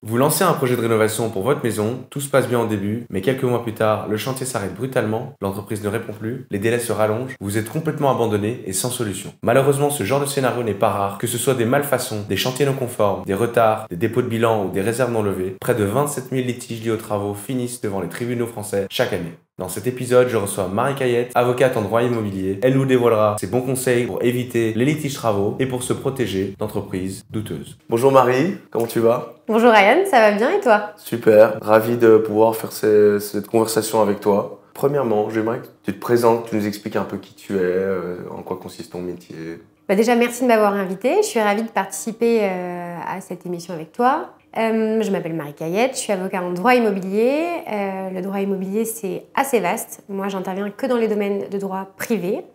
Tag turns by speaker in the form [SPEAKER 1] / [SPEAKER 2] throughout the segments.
[SPEAKER 1] Vous lancez un projet de rénovation pour votre maison, tout se passe bien au début, mais quelques mois plus tard, le chantier s'arrête brutalement, l'entreprise ne répond plus, les délais se rallongent, vous êtes complètement abandonné et sans solution. Malheureusement, ce genre de scénario n'est pas rare, que ce soit des malfaçons, des chantiers non conformes, des retards, des dépôts de bilan ou des réserves non levées, près de 27 000 litiges liés aux travaux finissent devant les tribunaux français chaque année. Dans cet épisode, je reçois Marie Cayette, avocate en droit immobilier. Elle nous dévoilera ses bons conseils pour éviter les litiges travaux et pour se protéger d'entreprises douteuses. Bonjour Marie, comment tu vas?
[SPEAKER 2] Bonjour Ryan, ça va bien et toi?
[SPEAKER 1] Super, ravi de pouvoir faire cette conversation avec toi. Premièrement, j'aimerais que tu te présentes, que tu nous expliques un peu qui tu es, en quoi consiste ton métier.
[SPEAKER 2] Déjà, merci de m'avoir invitée. Je suis ravie de participer à cette émission avec toi. Je m'appelle Marie Cayette, je suis avocat en droit immobilier. Le droit immobilier, c'est assez vaste. Moi, j'interviens que dans les domaines de droit privé,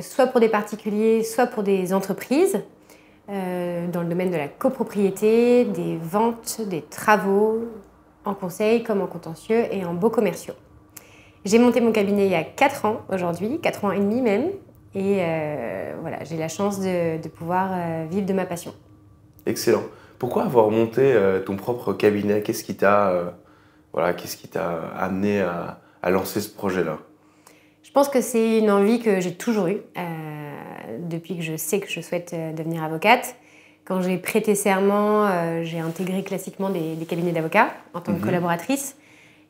[SPEAKER 2] soit pour des particuliers, soit pour des entreprises, dans le domaine de la copropriété, des ventes, des travaux, en conseil comme en contentieux et en baux commerciaux. J'ai monté mon cabinet il y a 4 ans aujourd'hui, 4 ans et demi même, et voilà, j'ai la chance de pouvoir vivre de ma passion.
[SPEAKER 1] Excellent. Pourquoi avoir monté ton propre cabinet? Qu'est-ce qui t'a amené à lancer ce projet-là?
[SPEAKER 2] Je pense que c'est une envie que j'ai toujours eue, depuis que je sais que je souhaite devenir avocate. Quand j'ai prêté serment, j'ai intégré classiquement des cabinets d'avocats en tant que collaboratrice.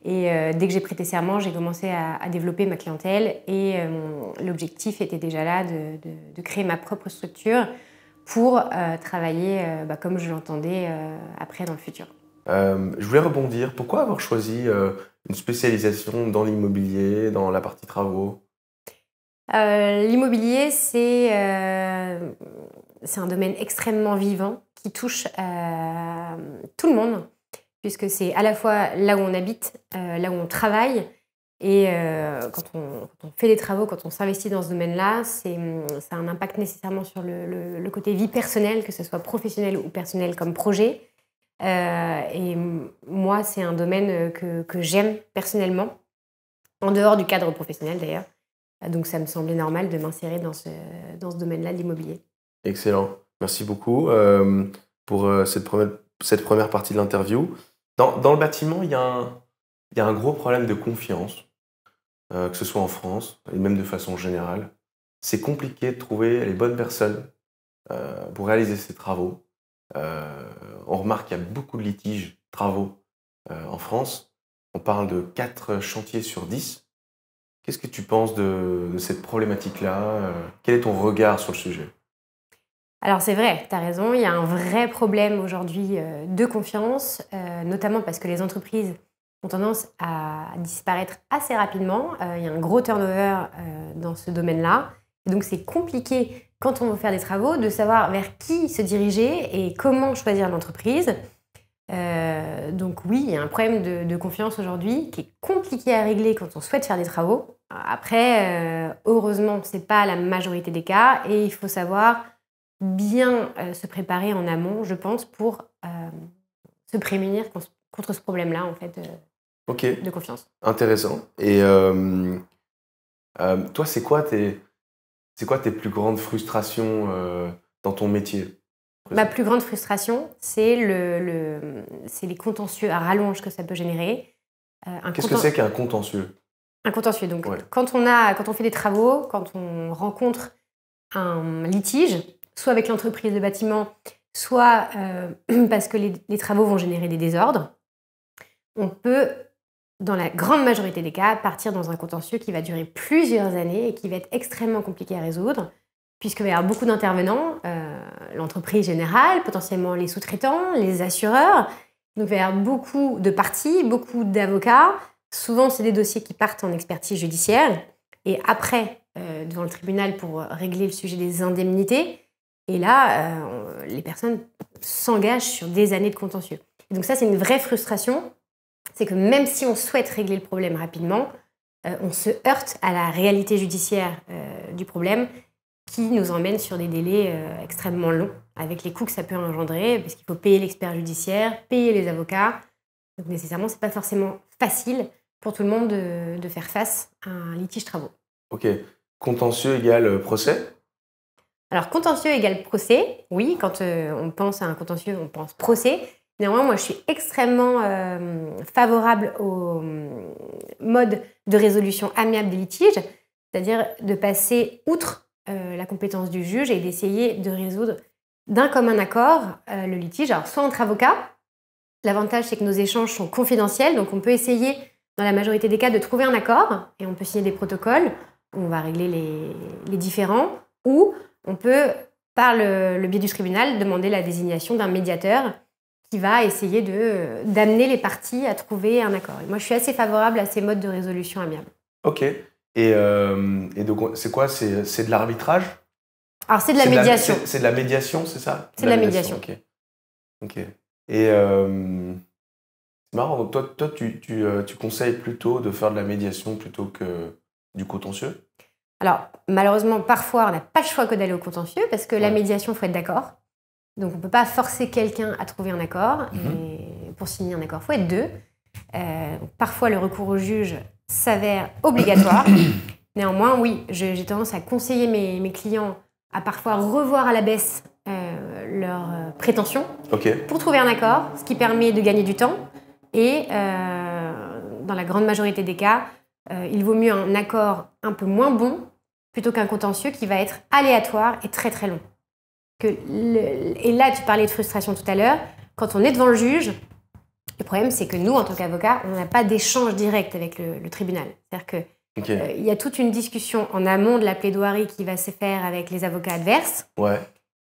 [SPEAKER 2] Et dès que j'ai prêté serment, j'ai commencé à développer ma clientèle. Et l'objectif était déjà là de créer ma propre structure pour travailler comme je l'entendais après dans le futur.
[SPEAKER 1] Je voulais rebondir. Pourquoi avoir choisi une spécialisation dans l'immobilier, dans la partie travaux?
[SPEAKER 2] L'immobilier, c'est un domaine extrêmement vivant qui touche tout le monde, puisque c'est à la fois là où on habite, là où on travaille, et quand on fait des travaux, quand on s'investit dans ce domaine-là, ça a un impact nécessairement sur le côté vie personnelle, que ce soit professionnel ou personnel comme projet. Et moi, c'est un domaine que j'aime personnellement, en dehors du cadre professionnel d'ailleurs. Donc ça me semblait normal de m'insérer dans ce domaine-là de l'immobilier.
[SPEAKER 1] Excellent. Merci beaucoup pour cette première partie de l'interview. Dans le bâtiment, il y a un gros problème de confiance, que ce soit en France et même de façon générale. C'est compliqué de trouver les bonnes personnes pour réaliser ces travaux. On remarque qu'il y a beaucoup de litiges travaux en France. On parle de 4 chantiers sur 10. Qu'est-ce que tu penses de cette problématique-là? Quel est ton regard sur le sujet?
[SPEAKER 2] Alors c'est vrai, tu as raison, il y a un vrai problème aujourd'hui de confiance, notamment parce que les entreprises ont tendance à disparaître assez rapidement. Il y a un gros turnover dans ce domaine-là. Et donc c'est compliqué quand on veut faire des travaux de savoir vers qui se diriger et comment choisir l'entreprise. Donc oui, il y a un problème de confiance aujourd'hui qui est compliqué à régler quand on souhaite faire des travaux. Après, heureusement, ce n'est pas la majorité des cas et il faut savoir bien se préparer en amont, je pense, pour se prémunir contre ce problème-là, en fait,
[SPEAKER 1] Ok,
[SPEAKER 2] de confiance.
[SPEAKER 1] intéressant. Et toi, c'est quoi tes plus grandes frustrations dans ton métier?
[SPEAKER 2] Ma plus grande frustration, c'est c'est les contentieux à rallonge que ça peut générer.
[SPEAKER 1] Qu'est-ce que c'est qu'un contentieux?
[SPEAKER 2] Un contentieux, donc
[SPEAKER 1] Ouais.
[SPEAKER 2] quand on fait des travaux, quand on rencontre un litige, soit avec l'entreprise de bâtiment, soit parce que les travaux vont générer des désordres, on peut, dans la grande majorité des cas, partir dans un contentieux qui va durer plusieurs années et qui va être extrêmement compliqué à résoudre, puisqu'il va y avoir beaucoup d'intervenants, l'entreprise générale, potentiellement les sous-traitants, les assureurs. Donc il va y avoir beaucoup de parties, beaucoup d'avocats. Souvent, c'est des dossiers qui partent en expertise judiciaire et après, devant le tribunal pour régler le sujet des indemnités. Et là, les personnes s'engagent sur des années de contentieux. Et donc ça, c'est une vraie frustration. C'est que même si on souhaite régler le problème rapidement, on se heurte à la réalité judiciaire du problème qui nous emmène sur des délais extrêmement longs, avec les coûts que ça peut engendrer, parce qu'il faut payer l'expert judiciaire, payer les avocats. Donc nécessairement, ce n'est pas forcément facile pour tout le monde de faire face à un litige travaux.
[SPEAKER 1] Ok. Contentieux égale procès?
[SPEAKER 2] Alors, contentieux égale procès, oui, quand on pense à un contentieux, on pense procès. Néanmoins, moi, je suis extrêmement favorable au mode de résolution amiable des litiges, c'est-à-dire de passer outre la compétence du juge et d'essayer de résoudre d'un commun accord le litige. Alors, soit entre avocats, l'avantage, c'est que nos échanges sont confidentiels, donc on peut essayer, dans la majorité des cas, de trouver un accord, et on peut signer des protocoles où on va régler les différends, ou on peut, par le biais du tribunal, demander la désignation d'un médiateur qui va essayer d'amener les parties à trouver un accord. Et moi, je suis assez favorable à ces modes de résolution amiable.
[SPEAKER 1] Ok. Et donc, c'est quoi? C'est de l'arbitrage?
[SPEAKER 2] Alors, c'est de la médiation.
[SPEAKER 1] C'est de la médiation, c'est ça?
[SPEAKER 2] C'est de la médiation.
[SPEAKER 1] Ok. Et c'est marrant, donc toi tu conseilles plutôt de faire de la médiation plutôt que du contentieux?
[SPEAKER 2] Alors, malheureusement, parfois, on n'a pas le choix que d'aller au contentieux, parce que la médiation, il faut être d'accord. Donc, on ne peut pas forcer quelqu'un à trouver un accord. Et pour signer un accord, il faut être deux. Parfois, le recours au juge s'avère obligatoire. Néanmoins, oui, j'ai tendance à conseiller mes clients à parfois revoir à la baisse leurs prétentions pour trouver un accord, ce qui permet de gagner du temps. Et dans la grande majorité des cas, il vaut mieux un accord un peu moins bon plutôt qu'un contentieux qui va être aléatoire et très très long. Et là, tu parlais de frustration tout à l'heure. Quand on est devant le juge, le problème, c'est que nous, en tant qu'avocats, on n'a pas d'échange direct avec le tribunal. C'est-à-dire qu'il y a toute une discussion en amont de la plaidoirie qui va se faire avec les avocats adverses.
[SPEAKER 1] Ouais.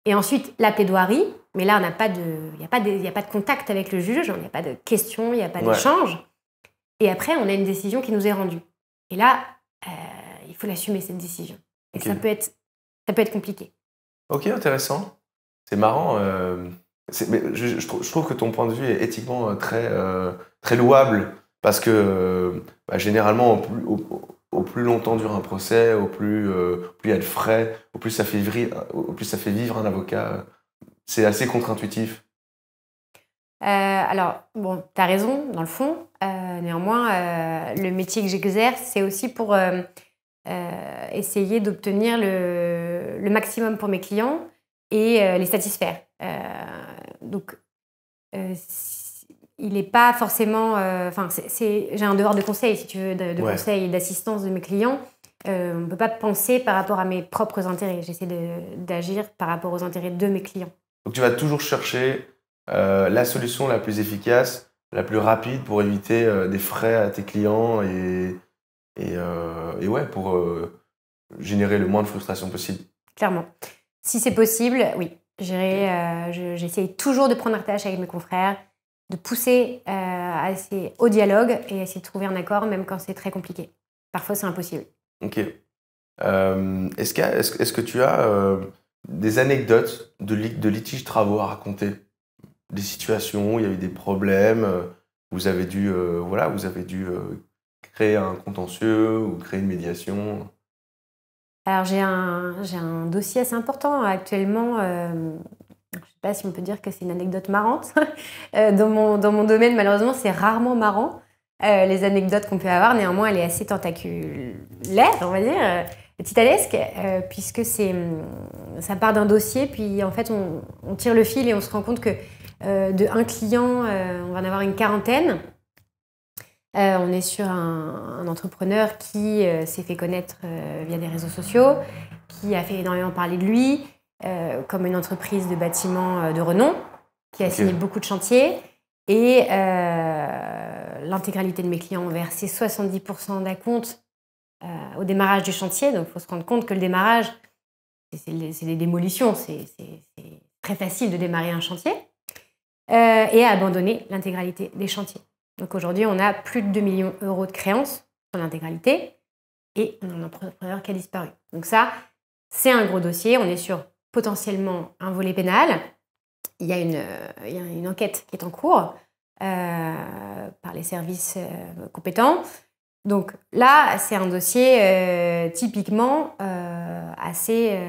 [SPEAKER 2] Et ensuite, la plaidoirie. Mais là, il n'y a pas de contact avec le juge, il n'y a pas de questions, il n'y a pas d'échange. Et après, on a une décision qui nous est rendue. Et là, il faut l'assumer, cette décision. Et ça peut être compliqué. Ok,
[SPEAKER 1] intéressant. C'est marrant. Mais je trouve que ton point de vue est éthiquement très louable, parce que généralement, au plus longtemps dure un procès, au plus il y a de frais, au plus ça fait vivre un avocat. C'est assez contre-intuitif.
[SPEAKER 2] Alors, bon, tu as raison, dans le fond. Néanmoins, le métier que j'exerce, c'est aussi pour essayer d'obtenir le maximum pour mes clients et les satisfaire. Donc, il n'est pas forcément... j'ai un devoir de conseil, si tu veux, de conseil et d'assistance de mes clients. On ne peut pas penser par rapport à mes propres intérêts. J'essaie d'agir par rapport aux intérêts de mes clients. Donc,
[SPEAKER 1] tu vas toujours chercher la solution la plus efficace, la plus rapide pour éviter des frais à tes clients et pour générer le moins de frustration possible.
[SPEAKER 2] Clairement. Si c'est possible, oui. J'essaye toujours de prendre attache avec mes confrères, de pousser au dialogue et essayer de trouver un accord, même quand c'est très compliqué. Parfois, c'est impossible.
[SPEAKER 1] Ok. Est-ce que tu as des anecdotes de litiges travaux à raconter? Des situations où il y a eu des problèmes, vous avez dû créer un contentieux ou créer une médiation?
[SPEAKER 2] Alors, j'ai un dossier assez important actuellement. Je ne sais pas si on peut dire que c'est une anecdote marrante. Dans mon domaine, malheureusement, c'est rarement marrant, les anecdotes qu'on peut avoir. Néanmoins, elle est assez tentaculaire, on va dire, titanesque, puisque ça part d'un dossier, puis en fait, on tire le fil et on se rend compte que de un client, on va en avoir une quarantaine. On est sur un entrepreneur qui s'est fait connaître via des réseaux sociaux, qui a fait énormément parler de lui, comme une entreprise de bâtiments de renom, qui a signé beaucoup de chantiers. Et l'intégralité de mes clients ont versé 70% d'acompte au démarrage du chantier. Donc, il faut se rendre compte que le démarrage, c'est des démolitions. C'est très facile de démarrer un chantier. Et a abandonné l'intégralité des chantiers. Donc aujourd'hui, on a plus de 2 millions d'euros de créances sur l'intégralité et on a un entrepreneur qui a disparu. Donc ça, c'est un gros dossier. On est sur potentiellement un volet pénal. Il y a une enquête qui est en cours par les services compétents. Donc là, c'est un dossier typiquement assez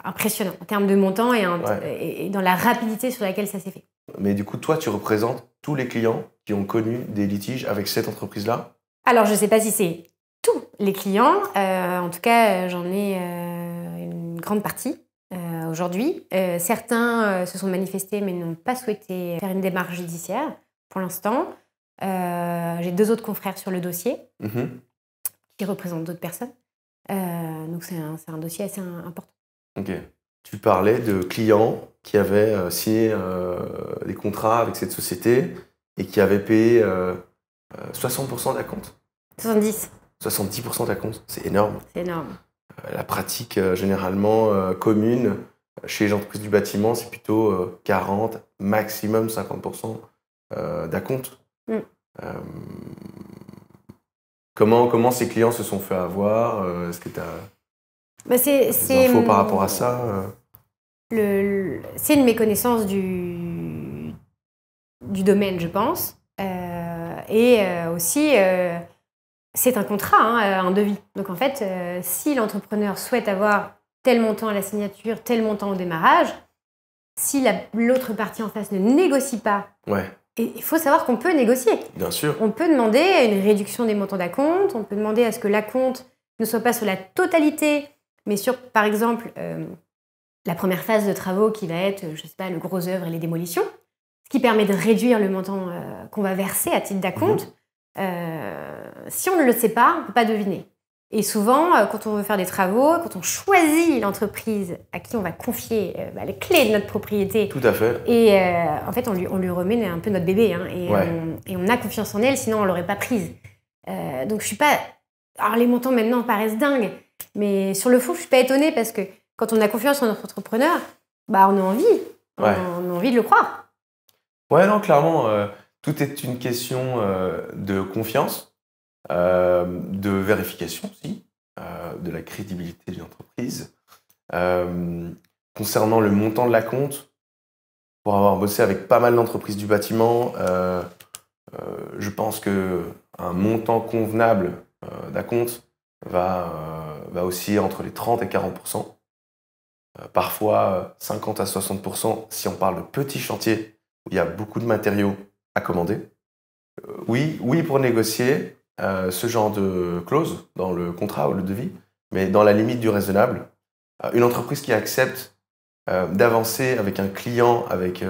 [SPEAKER 2] impressionnant en termes de montant et dans la rapidité sur laquelle ça s'est fait.
[SPEAKER 1] Mais du coup, toi, tu représentes tous les clients qui ont connu des litiges avec cette entreprise-là?
[SPEAKER 2] Alors, je ne sais pas si c'est tous les clients. En tout cas, j'en ai une grande partie aujourd'hui. Certains se sont manifestés mais n'ont pas souhaité faire une démarche judiciaire pour l'instant. J'ai 2 autres confrères sur le dossier qui représentent d'autres personnes. Donc c'est un dossier assez important.
[SPEAKER 1] Ok. Tu parlais de clients qui avaient signé des contrats avec cette société et qui avaient payé 60% d'acompte.
[SPEAKER 2] 70.
[SPEAKER 1] 70% d'acompte, c'est énorme.
[SPEAKER 2] C'est énorme.
[SPEAKER 1] La pratique généralement commune chez les entreprises du bâtiment, c'est plutôt 40, maximum 50% d'acompte. Comment ces clients se sont fait avoir? Est-ce que tu as des infos par rapport à ça?
[SPEAKER 2] C'est une méconnaissance du domaine, je pense. Aussi, c'est un contrat, un devis. Donc en fait, si l'entrepreneur souhaite avoir tel montant à la signature, tel montant au démarrage, si l'autre partie en face ne négocie pas, et il faut savoir qu'on peut négocier.
[SPEAKER 1] Bien sûr.
[SPEAKER 2] On peut demander une réduction des montants d'acompte, on peut demander à ce que l'acompte ne soit pas sur la totalité, mais sur, par exemple, la première phase de travaux qui va être, je sais pas, le gros œuvre et les démolitions, ce qui permet de réduire le montant qu'on va verser à titre d'acompte. Si on ne le sait pas, on ne peut pas deviner. Et souvent, quand on veut faire des travaux, quand on choisit l'entreprise à qui on va confier les clés de notre propriété,
[SPEAKER 1] tout à fait.
[SPEAKER 2] Et en fait, on lui remet un peu notre bébé, et on a confiance en elle, sinon on ne l'aurait pas prise. Donc je suis pas... Alors les montants maintenant paraissent dingues, mais sur le fond, je suis pas étonnée parce que quand on a confiance en notre entrepreneur, on a envie. On a envie de le croire.
[SPEAKER 1] Ouais, non, clairement, tout est une question de confiance. De vérification aussi, de la crédibilité d'une entreprise. Concernant le montant de l'acompte, pour avoir bossé avec pas mal d'entreprises du bâtiment, je pense qu'un montant convenable d'acompte va osciller entre les 30 et 40%. Parfois 50 à 60% si on parle de petits chantiers où il y a beaucoup de matériaux à commander. Oui, pour négocier ce genre de clause dans le contrat ou le devis, mais dans la limite du raisonnable. Une entreprise qui accepte d'avancer avec un client avec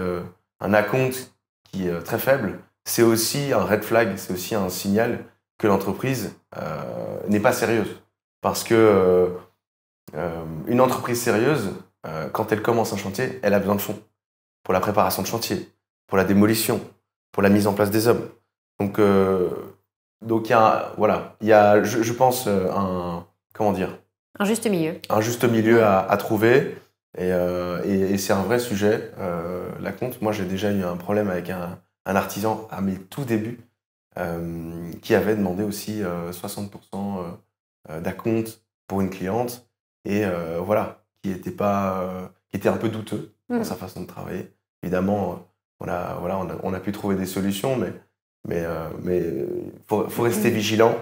[SPEAKER 1] un acompte qui est très faible, c'est aussi un red flag, c'est aussi un signal que l'entreprise n'est pas sérieuse. Parce que une entreprise sérieuse, quand elle commence un chantier, elle a besoin de fonds pour la préparation de chantier, pour la démolition, pour la mise en place des hommes. Donc il y a, je pense, un
[SPEAKER 2] juste milieu.
[SPEAKER 1] Un juste milieu à trouver. Et c'est un vrai sujet, l'acompte. Moi, j'ai déjà eu un problème avec un artisan à mes tout débuts qui avait demandé aussi 60% d'acompte pour une cliente et qui était un peu douteux dans sa façon de travailler. Évidemment, on a pu trouver des solutions, mais faut rester vigilant.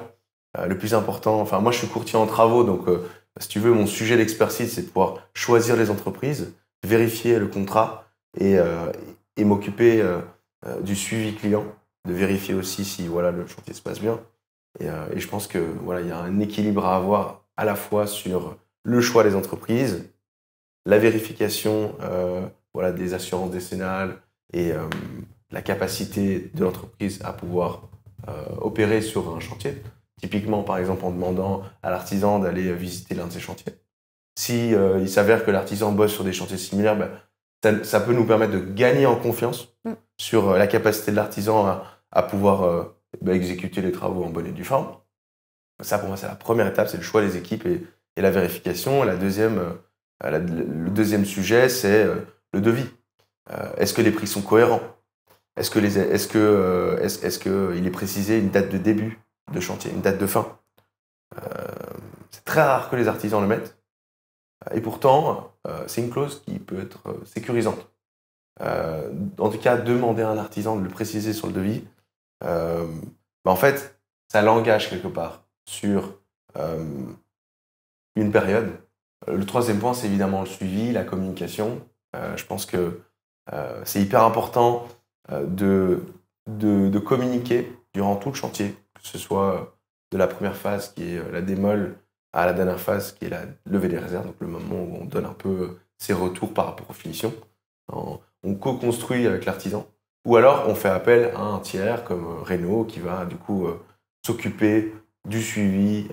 [SPEAKER 1] Le plus important, moi je suis courtier en travaux, donc si tu veux, mon sujet d'expertise, c'est de pouvoir choisir les entreprises, vérifier le contrat et m'occuper du suivi client, de vérifier aussi si le chantier se passe bien. Et je pense que il y a un équilibre à avoir à la fois sur le choix des entreprises, la vérification des assurances décennales et la capacité de l'entreprise à pouvoir opérer sur un chantier. Typiquement, par exemple, en demandant à l'artisan d'aller visiter l'un de ses chantiers. Si il s'avère que l'artisan bosse sur des chantiers similaires, ça peut nous permettre de gagner en confiance sur la capacité de l'artisan à pouvoir exécuter les travaux en bonne et due forme. Ça, pour moi, c'est la première étape, c'est le choix des équipes et la vérification. Le deuxième sujet, c'est le devis. Est-ce que les prix sont cohérents? Est-ce qu'il est précisé une date de début de chantier, une date de fin? C'est très rare que les artisans le mettent. Et pourtant, c'est une clause qui peut être sécurisante. En tout cas, demander à un artisan de le préciser sur le devis, en fait, ça l'engage quelque part sur une période. Le troisième point, c'est évidemment le suivi, la communication. Je pense que c'est hyper important de communiquer durant tout le chantier, que ce soit de la première phase qui est la démol à la dernière phase qui est la levée des réserves, donc le moment où on donne un peu ses retours par rapport aux finitions. On co-construit avec l'artisan. Ou alors, on fait appel à un tiers comme Renault qui va du coup s'occuper du suivi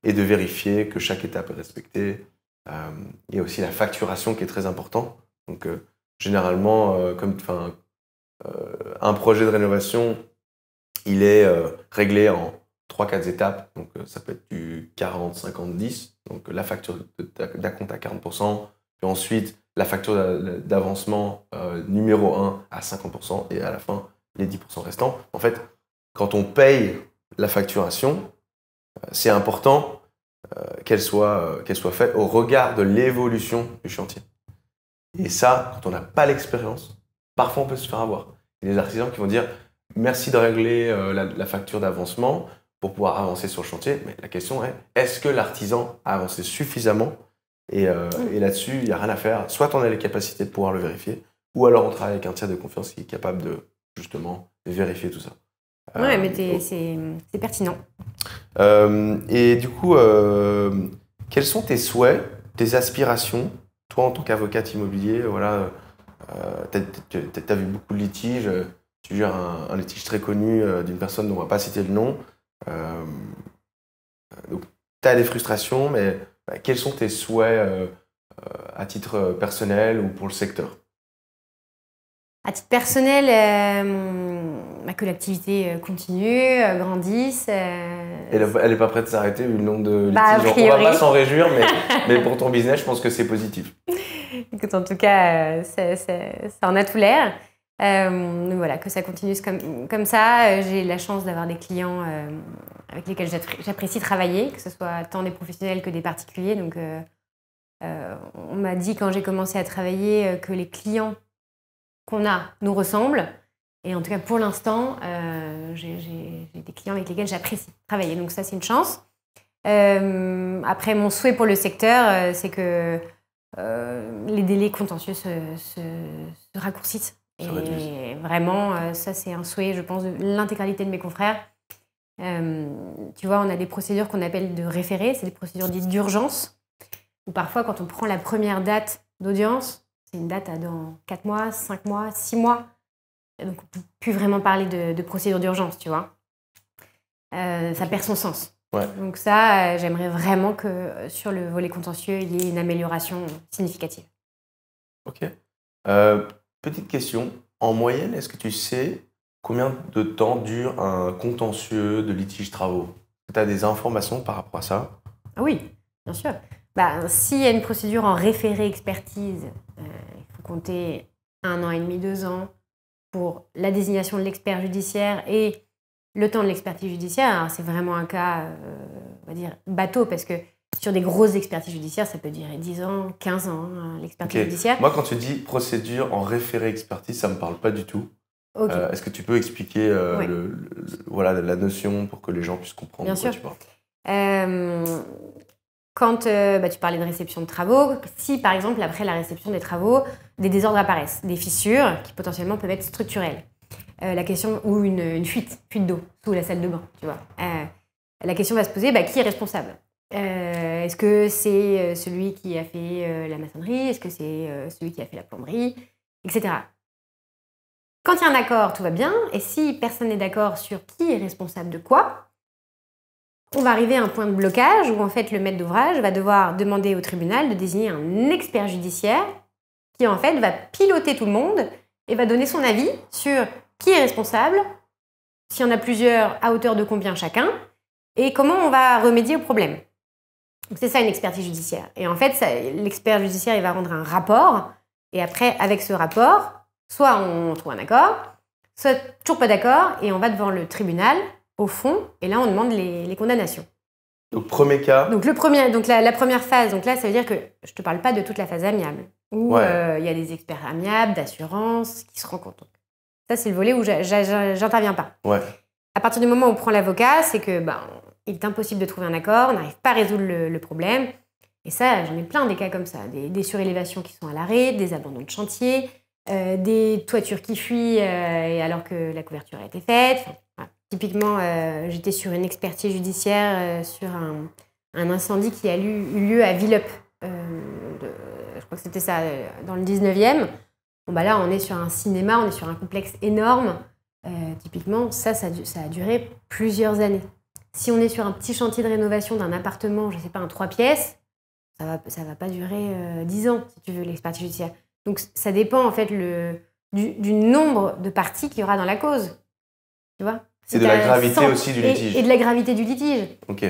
[SPEAKER 1] et de vérifier que chaque étape est respectée. Il y a aussi la facturation qui est très important. Donc, généralement, un projet de rénovation, il est réglé en 3-4 étapes. Donc, ça peut être du 40, 50, 10. Donc, la facture d'acompte à 40%. Puis ensuite, la facture d'avancement numéro 1 à 50%. Et à la fin, les 10% restants. En fait, quand on paye la facturation, c'est important qu'elle soit faite au regard de l'évolution du chantier. Et ça, quand on n'a pas l'expérience, parfois on peut se faire avoir. Il y a des artisans qui vont dire « merci de régler la facture d'avancement pour pouvoir avancer sur le chantier ». Mais la question est, est-ce que l'artisan a avancé suffisamment ? Et là-dessus, il n'y a rien à faire. Soit on a les capacités de pouvoir le vérifier, ou alors on travaille avec un tiers de confiance qui est capable de, justement, vérifier tout ça.
[SPEAKER 2] Ouais, mais c'est pertinent.
[SPEAKER 1] Et du coup, quels sont tes souhaits, tes aspirations, toi en tant qu'avocate immobilier, voilà, t'as vu beaucoup de litiges, tu gères un litige très connu d'une personne dont on ne va pas citer le nom. Donc, tu as des frustrations, mais quels sont tes souhaits à titre personnel ou pour le secteur?
[SPEAKER 2] À titre personnel, que l'activité continue, grandisse.
[SPEAKER 1] Elle n'est pas prête de s'arrêter vu le nombre de
[SPEAKER 2] a
[SPEAKER 1] litiges.
[SPEAKER 2] priori.
[SPEAKER 1] On ne va pas s'en réjouir, mais pour ton business, je pense que c'est positif.
[SPEAKER 2] Écoute, en tout cas, ça en a tout l'air. Voilà, que ça continue comme ça. J'ai la chance d'avoir des clients avec lesquels j'apprécie travailler, que ce soit tant des professionnels que des particuliers. Donc, on m'a dit quand j'ai commencé à travailler que les clients qu'on a nous ressemblent. Et en tout cas, pour l'instant, j'ai des clients avec lesquels j'apprécie travailler. Donc ça, c'est une chance. Après, mon souhait pour le secteur, c'est que les délais contentieux se raccourcissent. Et vraiment, ça, c'est un souhait, je pense, de l'intégralité de mes confrères. Tu vois, on a des procédures qu'on appelle de référé. C'est des procédures dites d'urgence. Où parfois, quand on prend la première date d'audience, c'est une date à dans 4 mois, 5 mois, 6 mois. Donc, on ne peut plus vraiment parler de procédure d'urgence, tu vois. Ça perd son sens.
[SPEAKER 1] Ouais.
[SPEAKER 2] Donc ça, j'aimerais vraiment que sur le volet contentieux, il y ait une amélioration significative.
[SPEAKER 1] Ok. Petite question. En moyenne, est-ce que tu sais combien de temps dure un contentieux de litige travaux? Tu as des informations par rapport à ça?
[SPEAKER 2] Oui, bien sûr. S'il y a une procédure en référé expertise, il faut compter 1 an et demi, 2 ans pour la désignation de l'expert judiciaire et le temps de l'expertise judiciaire. Alors, c'est vraiment un cas, on va dire, bateau, parce que sur des grosses expertises judiciaires, ça peut durer 10 ans, 15 ans, l'expertise judiciaire.
[SPEAKER 1] Moi, quand tu dis procédure en référé expertise, ça ne me parle pas du tout.
[SPEAKER 2] Okay.
[SPEAKER 1] Est-ce que tu peux expliquer voilà, la notion pour que les gens puissent comprendre
[SPEAKER 2] Bien
[SPEAKER 1] de quoi
[SPEAKER 2] sûr.
[SPEAKER 1] tu parles?
[SPEAKER 2] Quand tu parlais de réception de travaux, si par exemple après la réception des travaux, des désordres apparaissent, des fissures qui potentiellement peuvent être structurelles, la question, ou une fuite d'eau sous la salle de bain, tu vois. La question va se poser, qui est responsable? Est-ce que c'est celui qui a fait la maçonnerie? Est-ce que c'est celui qui a fait la plomberie? Etc. Quand il y a un accord, tout va bien. Et si personne n'est d'accord sur qui est responsable de quoi, on va arriver à un point de blocage où en fait le maître d'ouvrage va devoir demander au tribunal de désigner un expert judiciaire qui en fait va piloter tout le monde et va donner son avis sur qui est responsable, s'il y en a plusieurs, à hauteur de combien chacun, et comment on va remédier au problème. Donc c'est ça une expertise judiciaire. Et en fait, l'expert judiciaire il va rendre un rapport, et après avec ce rapport, soit on trouve un accord, soit toujours pas d'accord, et on va devant le tribunal au fond, et là on demande les condamnations.
[SPEAKER 1] Donc premier cas.
[SPEAKER 2] Donc la première phase, donc là ça veut dire que je te parle pas de toute la phase amiable, où y a des experts amiables, d'assurance, qui se rencontrent. Ça c'est le volet où j'interviens pas.
[SPEAKER 1] Ouais.
[SPEAKER 2] À partir du moment où on prend l'avocat, c'est que il est impossible de trouver un accord, on n'arrive pas à résoudre le problème. Et ça, j'en ai plein des cas comme ça, des surélévations qui sont à l'arrêt, des abandons de chantier, des toitures qui fuient alors que la couverture a été faite. Voilà. Typiquement, j'étais sur une expertise judiciaire sur un incendie qui a eu lieu à Villejup. Je crois que c'était ça, dans le 19e. Bon, bah là, on est sur un cinéma, on est sur un complexe énorme. Typiquement, ça a duré plusieurs années. Si on est sur un petit chantier de rénovation d'un appartement, je ne sais pas, un 3 pièces, ça va pas durer 10 ans, si tu veux, l'expertise judiciaire. Donc, ça dépend, en fait, du nombre de parties qu'il y aura dans la cause. Tu vois?
[SPEAKER 1] Et de la gravité aussi du litige.
[SPEAKER 2] Et de la gravité du litige.
[SPEAKER 1] Ok.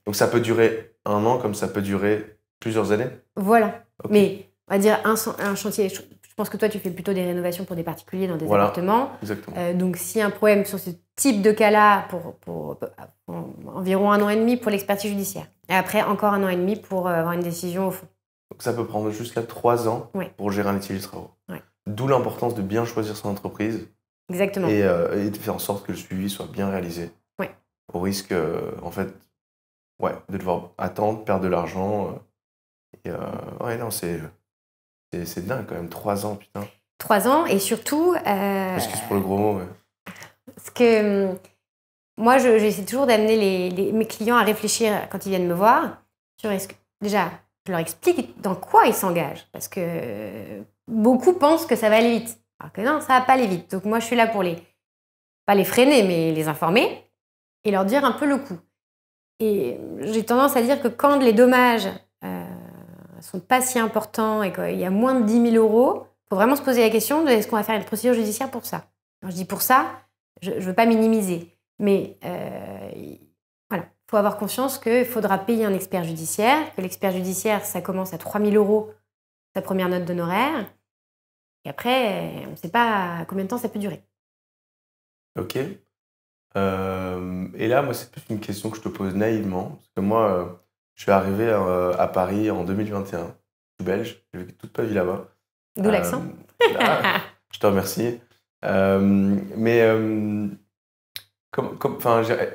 [SPEAKER 1] Donc, ça peut durer 1 an comme ça peut durer plusieurs années?
[SPEAKER 2] Voilà.
[SPEAKER 1] Okay.
[SPEAKER 2] Mais, on va dire, un chantier... Je pense que toi, tu fais plutôt des rénovations pour des particuliers dans des appartements.
[SPEAKER 1] Exactement.
[SPEAKER 2] Donc, s'il y a un problème sur ce type de cas-là, pour environ 1 an et demi pour l'expertise judiciaire. Et après, encore 1 an et demi pour avoir une décision au fond.
[SPEAKER 1] Donc, ça peut prendre jusqu'à 3 ans pour gérer un litige de travaux.
[SPEAKER 2] Ouais.
[SPEAKER 1] D'où l'importance de bien choisir son entreprise.
[SPEAKER 2] Exactement.
[SPEAKER 1] Et de faire en sorte que le suivi soit bien réalisé.
[SPEAKER 2] Ouais.
[SPEAKER 1] Au risque, en fait, de devoir attendre, perdre de l'argent. Non, c'est dingue quand même, 3 ans, putain.
[SPEAKER 2] 3 ans, et surtout...
[SPEAKER 1] Excuse pour le gros mot, ouais.
[SPEAKER 2] Parce que moi, j'essaie toujours d'amener mes clients à réfléchir quand ils viennent me voir sur déjà, je leur explique dans quoi ils s'engagent. Parce que beaucoup pensent que ça va aller vite. Alors que non, ça va pas aller vite. Donc moi, je suis là pour pas les freiner, mais les informer et leur dire un peu le coût. Et j'ai tendance à dire que quand les dommages sont pas si importants et qu'il y a moins de 10 000 €, il faut vraiment se poser la question de est-ce qu'on va faire une procédure judiciaire pour ça. Quand je dis pour ça, je ne veux pas minimiser. Mais voilà, il faut avoir conscience qu'il faudra payer un expert judiciaire, que l'expert judiciaire, ça commence à 3 000 €, sa première note d'honoraire. Et après, on ne sait pas combien de temps ça peut durer. Ok.
[SPEAKER 1] Et là, moi, c'est plus une question que je te pose naïvement. Parce que moi, je suis arrivé à Paris en 2021. Je suis belge, j'ai vécu toute ma vie là-bas.
[SPEAKER 2] D'où l'accent.
[SPEAKER 1] Je te remercie.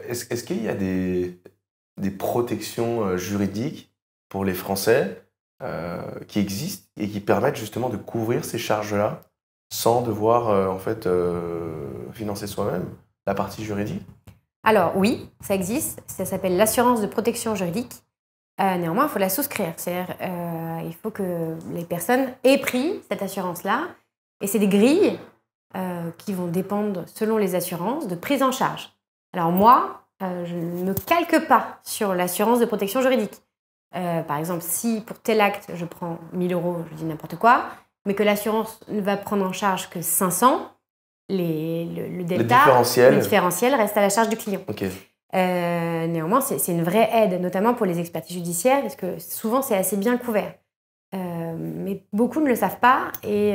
[SPEAKER 1] Est-ce qu'il y a des protections juridiques pour les Français qui existent et qui permettent justement de couvrir ces charges-là sans devoir financer soi-même la partie juridique?
[SPEAKER 2] Alors oui, ça existe. Ça s'appelle l'assurance de protection juridique. Néanmoins, il faut la souscrire. C'est-à-dire, il faut que les personnes aient pris cette assurance-là. Et c'est des grilles qui vont dépendre, selon les assurances, de prise en charge. Alors moi, je ne me calque pas sur l'assurance de protection juridique. Par exemple, si pour tel acte, je prends 1 000 €, je dis n'importe quoi, mais que l'assurance ne va prendre en charge que 500, le delta, le différentiel reste à la charge du client.
[SPEAKER 1] Okay.
[SPEAKER 2] Néanmoins, c'est une vraie aide, notamment pour les expertises judiciaires, parce que souvent, c'est assez bien couvert. Mais beaucoup ne le savent pas et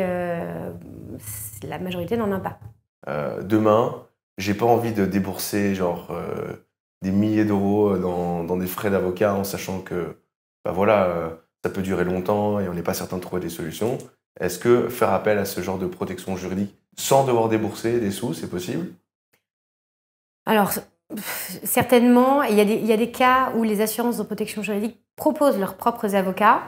[SPEAKER 2] la majorité n'en a pas.
[SPEAKER 1] Demain, j'ai pas envie de débourser des milliers d'euros dans des frais d'avocat en sachant que ça peut durer longtemps et on n'est pas certain de trouver des solutions. Est-ce que faire appel à ce genre de protection juridique sans devoir débourser des sous, c'est possible?
[SPEAKER 2] Alors, certainement, il y a des cas où les assurances de protection juridique proposent leurs propres avocats.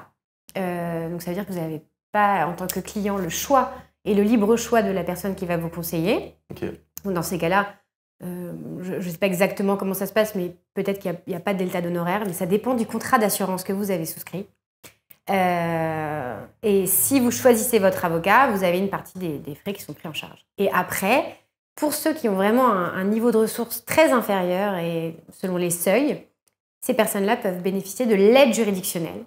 [SPEAKER 2] Donc ça veut dire que vous n'avez pas, en tant que client, le choix et le libre choix de la personne qui va vous conseiller.
[SPEAKER 1] Okay.
[SPEAKER 2] Donc dans ces cas-là, je ne sais pas exactement comment ça se passe, mais peut-être qu'il n'y a pas de delta d'honoraires, mais ça dépend du contrat d'assurance que vous avez souscrit. Et si vous choisissez votre avocat, vous avez une partie des frais qui sont pris en charge. Et après, pour ceux qui ont vraiment un niveau de ressources très inférieur et selon les seuils, ces personnes-là peuvent bénéficier de l'aide juridictionnelle.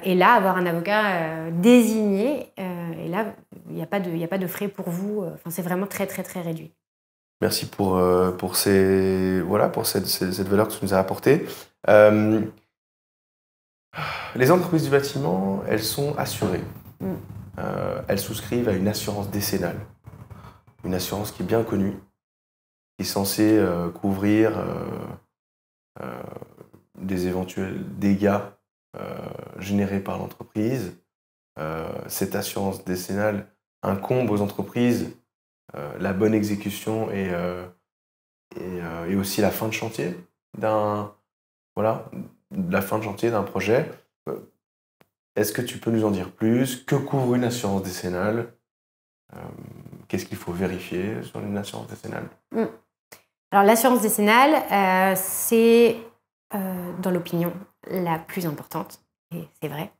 [SPEAKER 2] Et là, avoir un avocat désigné, et là, il n'y a pas de frais pour vous. C'est vraiment très, très, très réduit.
[SPEAKER 1] Merci pour cette valeur que tu nous as apportée. Les entreprises du bâtiment, elles sont assurées. Elles souscrivent à une assurance décennale. Une assurance qui est bien connue, qui est censée couvrir des éventuels dégâts générés par l'entreprise. Cette assurance décennale incombe aux entreprises la bonne exécution et aussi la fin de chantier d'un projet. Est-ce que tu peux nous en dire plus? Que couvre une assurance décennale? Qu'est-ce qu'il faut vérifier sur une assurance décennale?
[SPEAKER 2] Alors l'assurance décennale, c'est dans l'opinion la plus importante, et c'est vrai.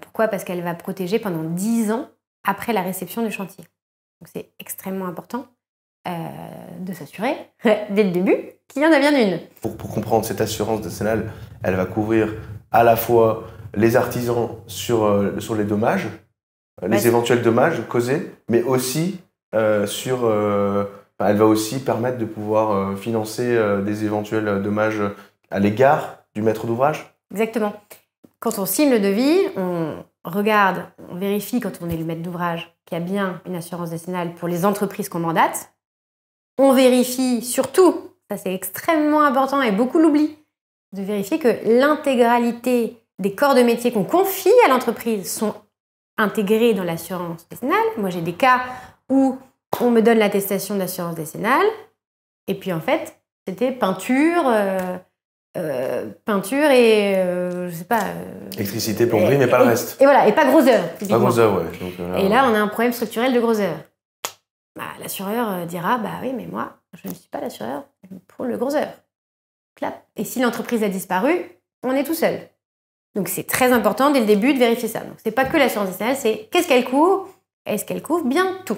[SPEAKER 2] Pourquoi? Parce qu'elle va protéger pendant 10 ans après la réception du chantier. Donc c'est extrêmement important de s'assurer, dès le début, qu'il y en a bien une.
[SPEAKER 1] Pour comprendre, cette assurance décennale, elle va couvrir à la fois les artisans sur les dommages, les éventuels dommages causés, mais aussi elle va aussi permettre de pouvoir financer des éventuels dommages à l'égard du maître d'ouvrage.
[SPEAKER 2] Exactement. Quand on signe le devis, on regarde, on vérifie quand on est le maître d'ouvrage qu'il y a bien une assurance décennale pour les entreprises qu'on mandate. On vérifie surtout, ça c'est extrêmement important et beaucoup l'oublient, de vérifier que l'intégralité des corps de métier qu'on confie à l'entreprise sont intégrés dans l'assurance décennale. Moi j'ai des cas où on me donne l'attestation d'assurance décennale et puis en fait c'était peinture et je sais pas.
[SPEAKER 1] Électricité, plomberie, mais pas le reste.
[SPEAKER 2] Et voilà, et pas gros œuvre.
[SPEAKER 1] Pas gros œuvre, ouais. Donc,
[SPEAKER 2] et là, on a un problème structurel de gros œuvre. L'assureur dira, oui, mais moi, je ne suis pas l'assureur pour le gros œuvre. Clap. Et si l'entreprise a disparu, on est tout seul. Donc c'est très important dès le début de vérifier ça. Donc c'est pas que l'assurance décennale, c'est qu'est-ce qu'elle couvre? Est-ce qu'elle couvre bien tout?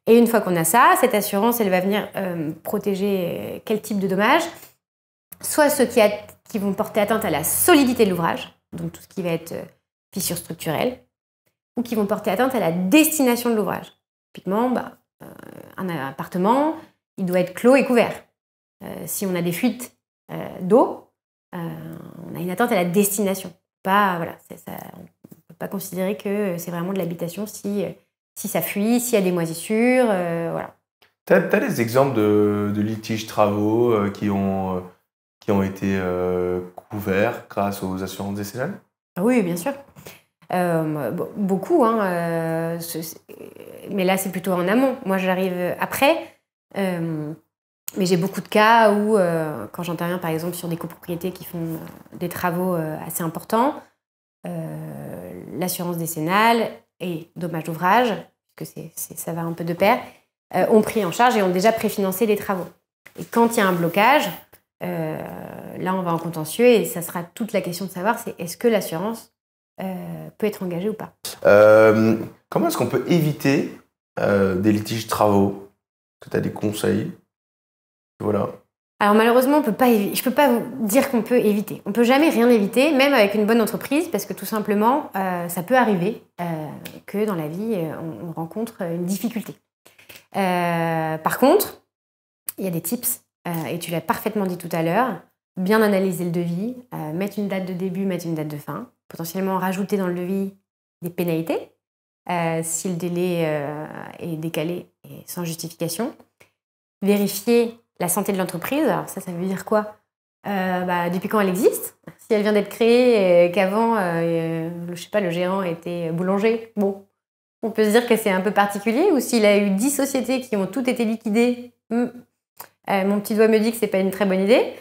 [SPEAKER 2] Et une fois qu'on a ça, cette assurance, elle va venir protéger quel type de dommages? Soit ceux qui vont porter atteinte à la solidité de l'ouvrage, donc tout ce qui va être fissure structurelle, ou qui vont porter atteinte à la destination de l'ouvrage. Typiquement, un appartement, il doit être clos et couvert. Si on a des fuites d'eau, on a une atteinte à la destination. On ne peut pas considérer que c'est vraiment de l'habitation si ça fuit, s'il y a des moisissures. Voilà.
[SPEAKER 1] Tu as des exemples de litiges travaux qui ont été couverts grâce aux assurances décennales?
[SPEAKER 2] Oui, bien sûr. Beaucoup, mais là c'est plutôt en amont. Moi j'arrive après, mais j'ai beaucoup de cas où quand j'interviens par exemple sur des copropriétés qui font des travaux assez importants, l'assurance décennale et dommages d'ouvrage, puisque ça va un peu de pair, ont pris en charge et ont déjà préfinancé les travaux. Et quand il y a un blocage, là on va en contentieux et ça sera toute la question de savoir c'est est-ce que l'assurance peut être engagée ou pas.
[SPEAKER 1] Comment est-ce qu'on peut éviter des litiges travaux? Est-ce que tu as des conseils? Voilà.
[SPEAKER 2] Alors malheureusement, je ne peux pas vous dire qu'on peut éviter. On ne peut jamais rien éviter, même avec une bonne entreprise, parce que tout simplement, ça peut arriver que dans la vie, on rencontre une difficulté. Par contre, il y a des tips, et tu l'as parfaitement dit tout à l'heure, bien analyser le devis, mettre une date de début, mettre une date de fin, potentiellement rajouter dans le devis des pénalités, si le délai est décalé et sans justification. Vérifier la santé de l'entreprise. Alors ça veut dire quoi? Depuis quand elle existe? Si elle vient d'être créée et qu'avant, je sais pas, le gérant était boulanger, bon, on peut se dire que c'est un peu particulier. Ou s'il a eu 10 sociétés qui ont toutes été liquidées, mon petit doigt me dit que c'est pas une très bonne idée.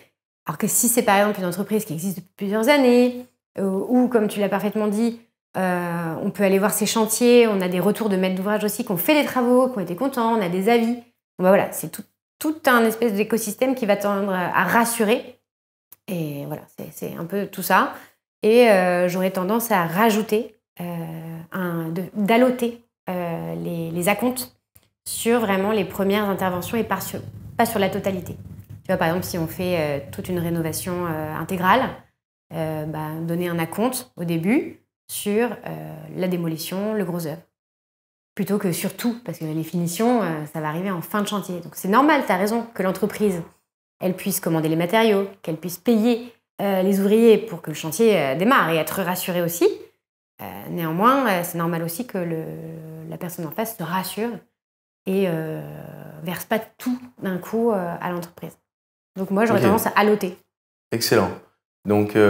[SPEAKER 2] Alors que si c'est par exemple une entreprise qui existe depuis plusieurs années, ou comme tu l'as parfaitement dit, on peut aller voir ses chantiers, on a des retours de maîtres d'ouvrage aussi qui ont fait les travaux, qui ont été contents, on a des avis. Bon, voilà, c'est tout un espèce d'écosystème qui va tendre à rassurer. Et voilà, c'est un peu tout ça. Et j'aurais tendance à rajouter, d'alloter les acomptes sur vraiment les premières interventions et pas sur la totalité. Tu vois, par exemple, si on fait toute une rénovation intégrale, donner un acompte au début sur la démolition, le gros œuvre. Plutôt que sur tout, parce que les finitions, ça va arriver en fin de chantier. Donc c'est normal, tu as raison, que l'entreprise, elle puisse commander les matériaux, qu'elle puisse payer les ouvriers pour que le chantier démarre et être rassurée aussi. Néanmoins, c'est normal aussi que la personne en face se rassure et verse pas tout d'un coup à l'entreprise. Donc moi, j'aurais tendance à alloter.
[SPEAKER 1] Excellent. Donc, je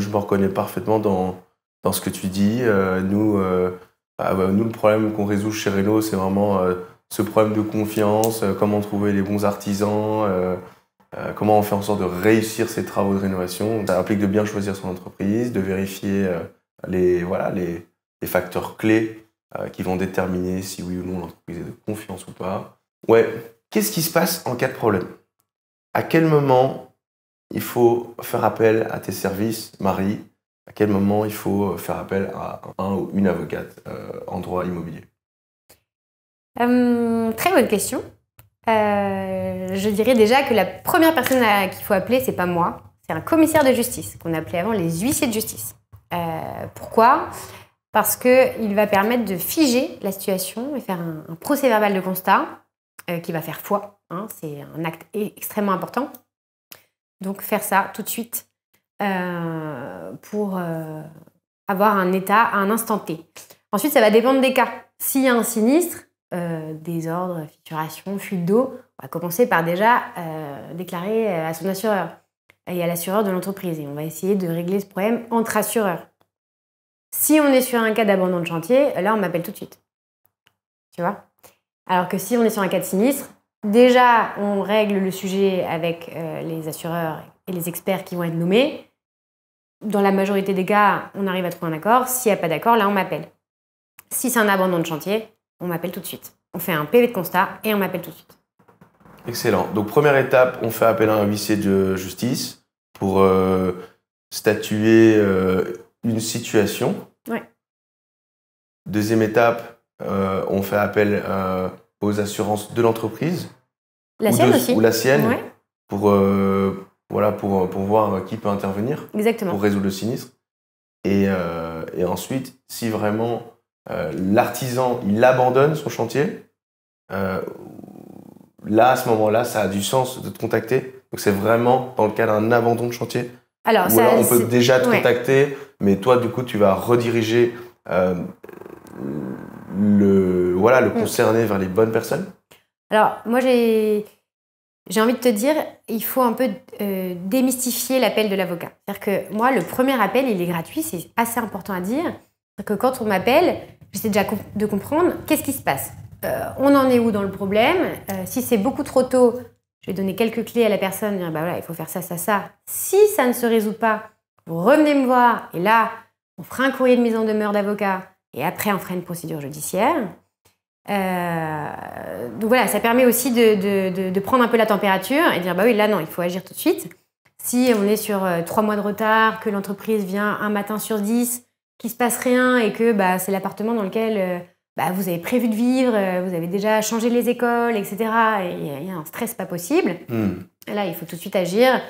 [SPEAKER 1] me reconnais parfaitement dans ce que tu dis. Nous, le problème qu'on résout chez Reno, c'est vraiment ce problème de confiance, comment trouver les bons artisans, comment on fait en sorte de réussir ces travaux de rénovation. Ça implique de bien choisir son entreprise, de vérifier les facteurs clés qui vont déterminer si oui ou non l'entreprise est de confiance ou pas. Ouais. Qu'est-ce qui se passe en cas de problème? À quel moment il faut faire appel à tes services, Marie, À quel moment il faut faire appel à un ou une avocate en droit immobilier?
[SPEAKER 2] Très bonne question. Je dirais déjà que la première personne qu'il faut appeler, c'est pas moi, c'est un commissaire de justice, qu'on appelait avant les huissiers de justice. Pourquoi? Parce qu'il va permettre de figer la situation et faire un procès-verbal de constat qui va faire foi. Hein, c'est un acte extrêmement important. Donc faire ça tout de suite pour avoir un état à un instant T. Ensuite, ça va dépendre des cas. S'il y a un sinistre, désordre, fissuration, fuite d'eau, on va commencer par déjà déclarer à son assureur et à l'assureur de l'entreprise. Et on va essayer de régler ce problème entre assureurs. Si on est sur un cas d'abandon de chantier, là, on m'appelle tout de suite. Tu vois? Alors que si on est sur un cas de sinistre, déjà, on règle le sujet avec les assureurs et les experts qui vont être nommés. Dans la majorité des cas, on arrive à trouver un accord. S'il n'y a pas d'accord, là, on m'appelle. Si c'est un abandon de chantier, on m'appelle tout de suite. On fait un PV de constat et on m'appelle tout de suite.
[SPEAKER 1] Excellent. Donc, première étape, on fait appel à un huissier de justice pour statuer une situation.
[SPEAKER 2] Ouais.
[SPEAKER 1] Deuxième étape, on fait appel aux assurances de l'entreprise.
[SPEAKER 2] La sienne aussi.
[SPEAKER 1] Ou la sienne,
[SPEAKER 2] ouais.
[SPEAKER 1] pour voir qui peut intervenir.
[SPEAKER 2] Exactement.
[SPEAKER 1] Pour résoudre le sinistre. Et ensuite, si vraiment l'artisan, il abandonne son chantier, là, à ce moment-là, ça a du sens de te contacter. Donc, c'est vraiment dans le cas d'un abandon de chantier.
[SPEAKER 2] Alors,
[SPEAKER 1] ou alors, on peut déjà te contacter, mais toi, du coup, tu vas rediriger le concerné vers les bonnes personnes.
[SPEAKER 2] Alors, moi, j'ai envie de te dire, il faut un peu démystifier l'appel de l'avocat. C'est-à-dire que moi, le premier appel, il est gratuit, c'est assez important à dire. C'est-à-dire que quand on m'appelle, j'essaie déjà de comprendre qu'est-ce qui se passe. On en est où dans le problème? Si c'est beaucoup trop tôt, je vais donner quelques clés à la personne, dire bah voilà, il faut faire ça, ça, ça. Si ça ne se résout pas, vous revenez me voir et là, on fera un courrier de mise en demeure d'avocat et après, on fera une procédure judiciaire. Donc voilà, ça permet aussi de prendre un peu la température et de dire bah oui, là non, il faut agir tout de suite. Si on est sur 3 mois de retard, que l'entreprise vient un matin sur 10, qu'il ne se passe rien et que c'est l'appartement dans lequel vous avez prévu de vivre, vous avez déjà changé les écoles, etc. Et il y a un stress pas possible. Et là, il faut tout de suite agir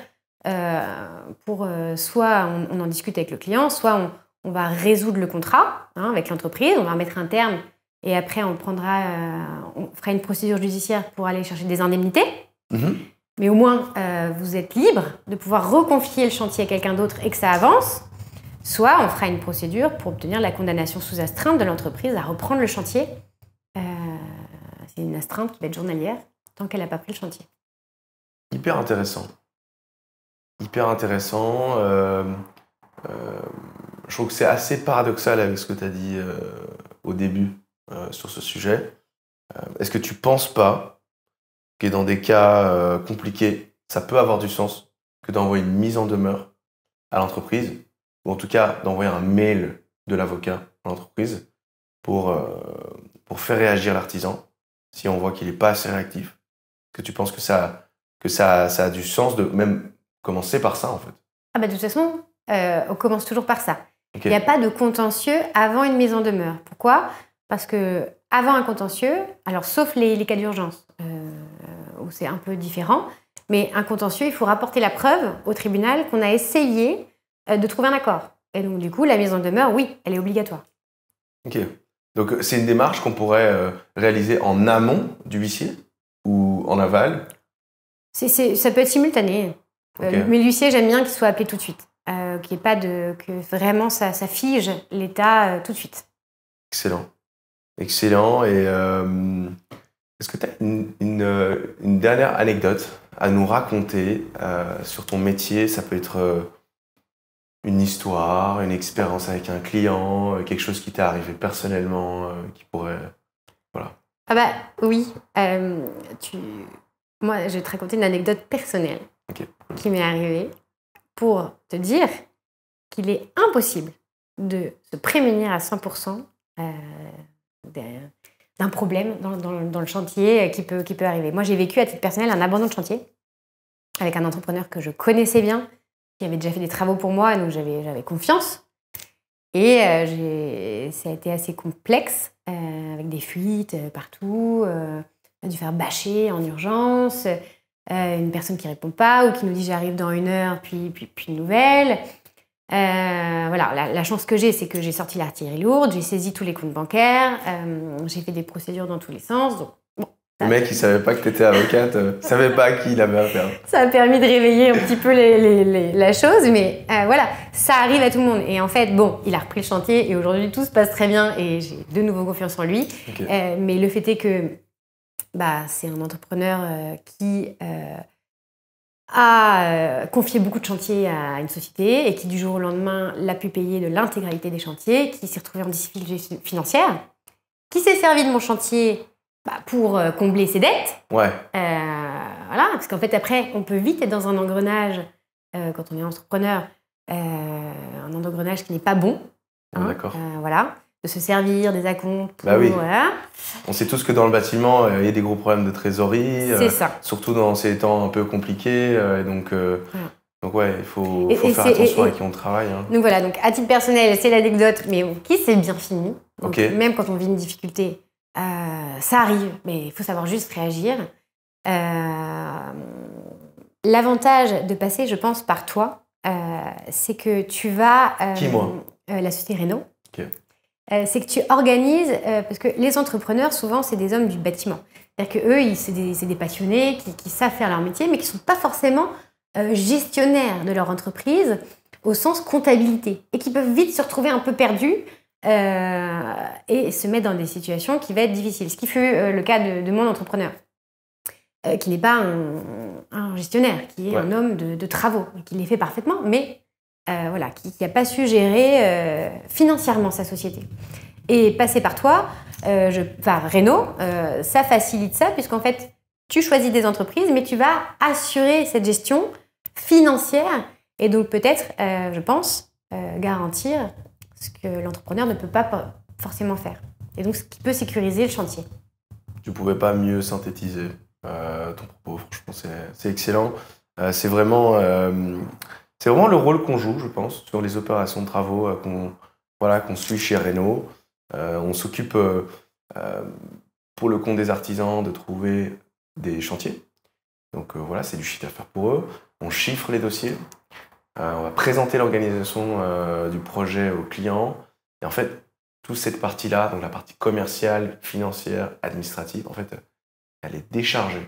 [SPEAKER 2] pour soit on en discute avec le client, soit on va résoudre le contrat avec l'entreprise, on va mettre un terme. Et après, on fera une procédure judiciaire pour aller chercher des indemnités. Mais au moins, vous êtes libre de pouvoir reconfier le chantier à quelqu'un d'autre et que ça avance. Soit on fera une procédure pour obtenir la condamnation sous astreinte de l'entreprise à reprendre le chantier. C'est une astreinte qui va être journalière tant qu'elle n'a pas pris le chantier.
[SPEAKER 1] Hyper intéressant. Hyper intéressant. Je trouve que c'est assez paradoxal avec ce que tu as dit au début. Sur ce sujet. Est-ce que tu ne penses pas que dans des cas compliqués, ça peut avoir du sens que d'envoyer une mise en demeure à l'entreprise, ou en tout cas d'envoyer un mail de l'avocat à l'entreprise pour faire réagir l'artisan si on voit qu'il n'est pas assez réactif? Est-ce que tu penses que ça a du sens de même commencer par ça en fait?
[SPEAKER 2] De toute façon, on commence toujours par ça.
[SPEAKER 1] Okay.
[SPEAKER 2] Il n'y a pas de contentieux avant une mise en demeure. Pourquoi? Parce que avant un contentieux, alors sauf les cas d'urgence, où c'est un peu différent, mais un contentieux, il faut rapporter la preuve au tribunal qu'on a essayé de trouver un accord. Et donc du coup, la mise en demeure, oui, elle est obligatoire.
[SPEAKER 1] Ok. Donc c'est une démarche qu'on pourrait réaliser en amont du huissier ou en aval?
[SPEAKER 2] Ça peut être simultané.
[SPEAKER 1] Okay.
[SPEAKER 2] Mais l'huissier, j'aime bien qu'il soit appelé tout de suite. Qu'il n'y ait pas que vraiment ça fige l'état tout de suite.
[SPEAKER 1] Excellent. Et est-ce que tu as une dernière anecdote à nous raconter sur ton métier? Ça peut être une histoire, une expérience avec un client, quelque chose qui t'est arrivé personnellement, qui pourrait... Voilà.
[SPEAKER 2] Oui. Moi, je vais te raconter une anecdote personnelle qui m'est arrivée pour te dire qu'il est impossible de se prémunir à 100% d'un problème dans le chantier qui peut arriver. Moi, j'ai vécu à titre personnel un abandon de chantier avec un entrepreneur que je connaissais bien, qui avait déjà fait des travaux pour moi, donc j'avais confiance. Et ça a été assez complexe, avec des fuites partout. On a dû faire bâcher en urgence. Une personne qui répond pas ou qui nous dit j'arrive dans 1 heure, puis une nouvelle. Voilà, la chance que j'ai, c'est que j'ai sorti l'artillerie lourde, j'ai saisi tous les comptes bancaires, j'ai fait des procédures dans tous les sens. Donc, bon,
[SPEAKER 1] Le mec, il savait pas que tu étais avocate, il savait pas à qui il avait affaire.
[SPEAKER 2] ça a permis de réveiller un petit peu la chose, mais voilà, ça arrive à tout le monde. Et en fait, bon, il a repris le chantier et aujourd'hui tout se passe très bien et j'ai de nouveau confiance en lui.
[SPEAKER 1] Okay.
[SPEAKER 2] Mais le fait est que c'est un entrepreneur qui a confié beaucoup de chantiers à une société et qui du jour au lendemain l'a pu payer de l'intégralité des chantiers, qui s'est retrouvé en difficulté financière, qui s'est servi de mon chantier pour combler ses dettes.
[SPEAKER 1] Ouais.
[SPEAKER 2] Voilà, parce qu'en fait après on peut vite être dans un engrenage quand on est entrepreneur, un engrenage qui n'est pas bon.
[SPEAKER 1] D'accord.
[SPEAKER 2] Voilà, de se servir des acomptes pour...
[SPEAKER 1] oui.
[SPEAKER 2] Voilà.
[SPEAKER 1] On sait tous que dans le bâtiment, il y a des gros problèmes de trésorerie.
[SPEAKER 2] C'est ça.
[SPEAKER 1] Surtout dans ces temps un peu compliqués. Donc ouais, il faut faire attention à qui on travaille. Hein.
[SPEAKER 2] Donc voilà, donc à titre personnel, c'est l'anecdote, mais qui s'est bien fini. Donc,
[SPEAKER 1] okay.
[SPEAKER 2] Même quand on vit une difficulté, ça arrive, mais il faut savoir juste réagir. L'avantage de passer, je pense, par toi, c'est que tu vas...
[SPEAKER 1] Qui, moi
[SPEAKER 2] la société Renault.
[SPEAKER 1] Okay.
[SPEAKER 2] C'est que tu organises, parce que les entrepreneurs, souvent, c'est des hommes du bâtiment. C'est-à-dire qu'eux, c'est des passionnés qui savent faire leur métier, mais qui ne sont pas forcément gestionnaires de leur entreprise au sens comptabilité, et qui peuvent vite se retrouver un peu perdus et se mettre dans des situations qui vont être difficiles. Ce qui fut le cas de mon entrepreneur, qui n'est pas un gestionnaire, qui est un homme de travaux, qui les fait parfaitement, mais... voilà, qui n'a pas su gérer financièrement sa société. Et passer par toi, par Renault, ça facilite ça, puisqu'en fait, tu choisis des entreprises, mais tu vas assurer cette gestion financière et donc peut-être, je pense, garantir ce que l'entrepreneur ne peut pas forcément faire. Et donc, ce qui peut sécuriser le chantier.
[SPEAKER 1] Tu ne pouvais pas mieux synthétiser ton propos, franchement, c'est excellent. C'est vraiment le rôle qu'on joue, je pense, sur les opérations de travaux qu'on suit chez Renault. On s'occupe, pour le compte des artisans, de trouver des chantiers. Donc voilà, c'est du chiffre d'affaires pour eux. On chiffre les dossiers. On va présenter l'organisation du projet aux clients. Et en fait, toute cette partie-là, donc la partie commerciale, financière, administrative, en fait, elle est déchargée.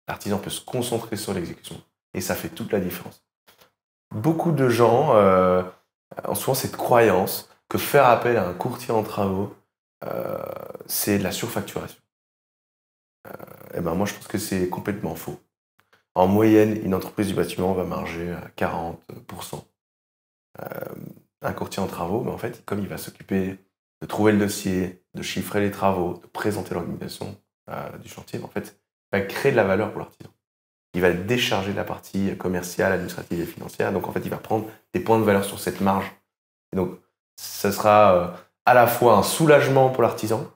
[SPEAKER 1] L'artisan peut se concentrer sur l'exécution. Et ça fait toute la différence. Beaucoup de gens ont souvent cette croyance que faire appel à un courtier en travaux, c'est de la surfacturation. Et ben moi, je pense que c'est complètement faux. En moyenne, une entreprise du bâtiment va marger à 40%. Un courtier en travaux, mais en fait, comme il va s'occuper de trouver le dossier, de chiffrer les travaux, de présenter l'organisation du chantier, en fait, il va créer de la valeur pour l'artisan. Il va décharger la partie commerciale, administrative et financière. Donc, en fait, il va prendre des points de valeur sur cette marge. Et donc, ça sera à la fois un soulagement pour l'artisan,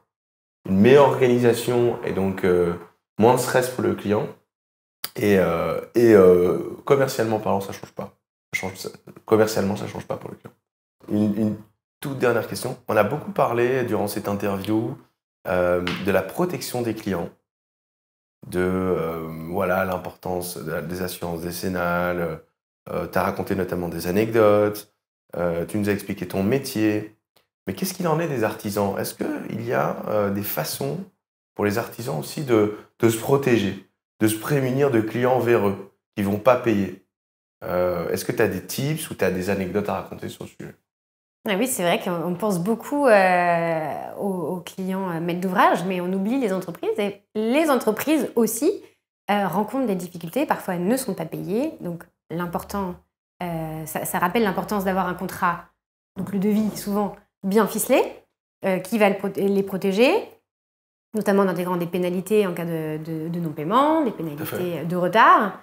[SPEAKER 1] une meilleure organisation et donc moins de stress pour le client. Et commercialement parlant, ça ne change pas. Commercialement, ça ne change pas pour le client. Une toute dernière question. On a beaucoup parlé durant cette interview de la protection des clients, de l'importance des assurances décennales. Tu as raconté notamment des anecdotes. Tu nous as expliqué ton métier. Mais qu'est-ce qu'il en est des artisans? Est-ce qu'il y a des façons pour les artisans aussi de se protéger, de se prémunir de clients véreux qui ne vont pas payer? Est-ce que tu as des tips ou tu as des anecdotes à raconter sur le sujet?
[SPEAKER 2] Ah oui, c'est vrai qu'on pense beaucoup aux clients maîtres d'ouvrage, mais on oublie les entreprises. Et les entreprises aussi rencontrent des difficultés. Parfois, elles ne sont pas payées. Donc, ça rappelle l'importance d'avoir un contrat, donc le devis souvent bien ficelé, qui va les protéger, notamment en intégrant des pénalités en cas de non-paiement, des pénalités de retard,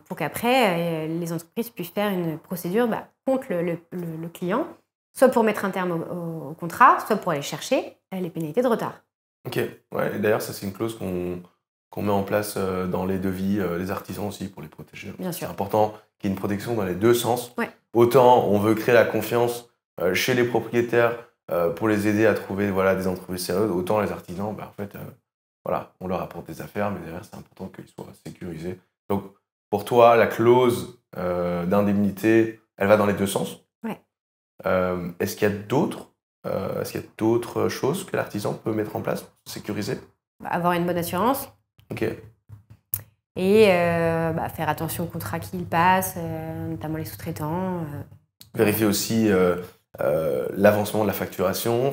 [SPEAKER 2] pour qu'après, les entreprises puissent faire une procédure contre le client, soit pour mettre un terme au contrat, soit pour aller chercher les pénalités de retard.
[SPEAKER 1] Ok, ouais, et d'ailleurs, ça c'est une clause qu'on met en place dans les devis des artisans aussi pour les protéger.
[SPEAKER 2] Bien sûr.
[SPEAKER 1] C'est important qu'il y ait une protection dans les deux sens.
[SPEAKER 2] Ouais.
[SPEAKER 1] Autant on veut créer la confiance chez les propriétaires pour les aider à trouver des entreprises sérieuses, autant les artisans, en fait, on leur apporte des affaires, mais derrière, c'est important qu'ils soient sécurisés. Donc, pour toi, la clause d'indemnité, elle va dans les deux sens.
[SPEAKER 2] Ouais.
[SPEAKER 1] Est-ce qu'il y a d'autres choses que l'artisan peut mettre en place pour se sécuriser?
[SPEAKER 2] Avoir une bonne assurance.
[SPEAKER 1] Ok.
[SPEAKER 2] Et faire attention au contrat qu'il passe, notamment les sous-traitants.
[SPEAKER 1] Vérifier aussi l'avancement de la facturation,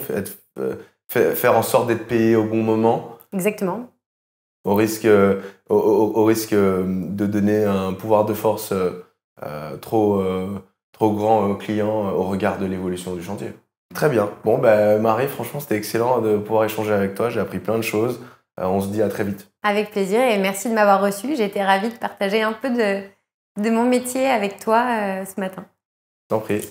[SPEAKER 1] faire en sorte d'être payé au bon moment.
[SPEAKER 2] Exactement.
[SPEAKER 1] Au risque de donner un pouvoir de force trop grand au client au regard de l'évolution du chantier. Très bien. Bon, Marie, franchement, c'était excellent de pouvoir échanger avec toi. J'ai appris plein de choses. On se dit à très vite.
[SPEAKER 2] Avec plaisir et merci de m'avoir reçu. J'ai été ravie de partager un peu de mon métier avec toi ce matin.
[SPEAKER 1] T'en prie.